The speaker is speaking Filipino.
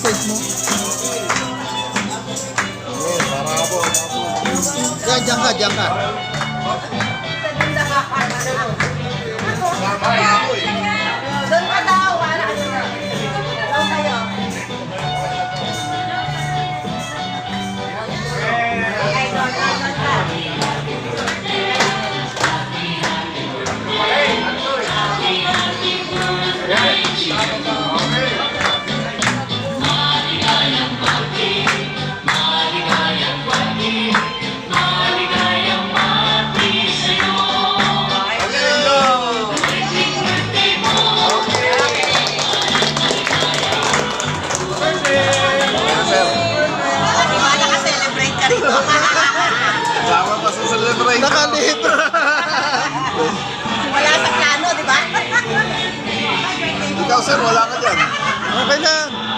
size mo. Para ako. Yan, diyan ka, diyan ka. Doon ka daw. Doon kayo. Ay, doon ka. Di ba naka-celebrate ka rito? Sama pa sa celebrate. Nakalito. Wala sa plano, di ba? Ikaw sir, wala ka dyan. Okay lang.